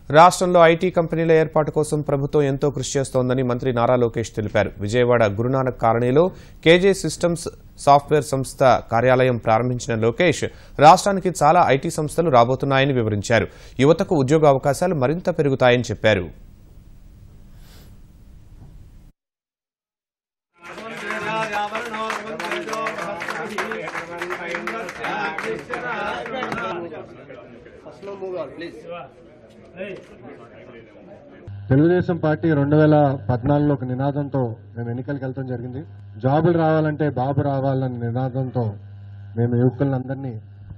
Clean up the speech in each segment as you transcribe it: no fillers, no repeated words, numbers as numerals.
రాష్ట్రంలో ఐటీ కంపెనీల ఏర్పాటు కోసం ప్రభుత్వం ఎంతో కృషి చేస్తోందని మంత్రి నారా లోకేష్ తెలిపారు. విజయవాడ గురునానక్ కాలనీలో కేజే సిస్టమ్స్ సాఫ్ట్వేర్ సంస్థ కార్యాలయం ప్రారంభించిన లోకేష్ రాష్ట్రానికి చాలా ఐటీ సంస్థలు రాబోతున్నాయని వివరించారు. యువతకు ఉద్యోగ అవకాశాలు మరింత పెరుగుతాయని చెప్పారు. తెలుగుదేశం పార్టీ 2014లో ఒక నినాదంతో మేము ఎన్నికలకు వెళ్తాం జరిగింది. జాబులు రావాలంటే బాబు రావాలన్న నినాదంతో మేము యువకులందరినీ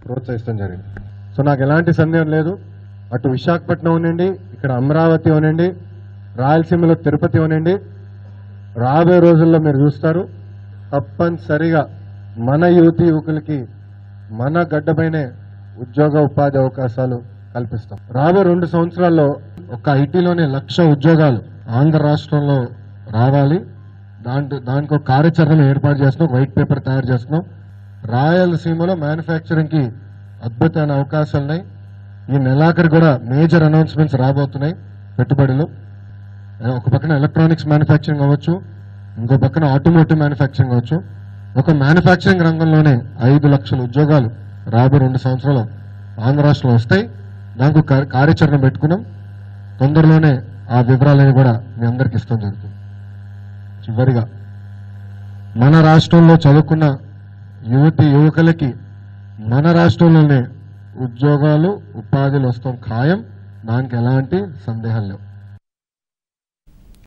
ప్రోత్సహిస్తాం జరిగింది. సో నాకు ఎలాంటి సందేహం లేదు, అటు విశాఖపట్నం ఉనండి, ఇక్కడ అమరావతి ఉనండి, రాయలసీమలో తిరుపతి ఉనండి, రాబోయే రోజుల్లో మీరు చూస్తారు తప్పనిసరిగా మన యువకులకి మన గడ్డపైనే ఉద్యోగ ఉపాధి అవకాశాలు కల్పిస్తాం. రాబోయే 2 సంవత్సరాల్లో ఒక ఐటీలోనే 1,00,000 ఉద్యోగాలు ఆంధ్ర రాష్ట్రంలో రావాలి. దానికి ఒక కార్యాచరణ ఏర్పాటు చేస్తున్నాం, వైట్ పేపర్ తయారు చేస్తున్నాం. రాయలసీమలో మ్యానుఫ్యాక్చరింగ్ కి అద్భుతమైన అవకాశాలు ఉన్నాయి. ఈ నెలాఖరు కూడా మేజర్ అనౌన్స్మెంట్స్ రాబోతున్నాయి. పెట్టుబడులు ఒక పక్కన ఎలక్ట్రానిక్స్ మ్యానుఫ్యాక్చరింగ్ అవ్వచ్చు, ఇంకో పక్కన ఆటోమోటివ్ మ్యానుఫ్యాక్చరింగ్ అవ్వచ్చు. ఒక మ్యానుఫ్యాక్చరింగ్ రంగంలోనే 5 లక్షల ఉద్యోగాలు రాబోయే 2 సంవత్సరాలు ఆంధ్ర రాష్ట్రంలో వస్తాయి. దానికి కార్యాచరణ పెట్టుకున్నాం. తొందరలోనే ఆ వివరాలని కూడా మీ అందరికి ఇష్టం జరుగుతుంది. చివరిగా మన రాష్ట్రంలో చదువుకున్న యువకులకి మన రాష్ట్రంలోనే ఉద్యోగాలు ఉపాధులు వస్తాం ఖాయం. దానికి ఎలాంటి సందేహం లేవు.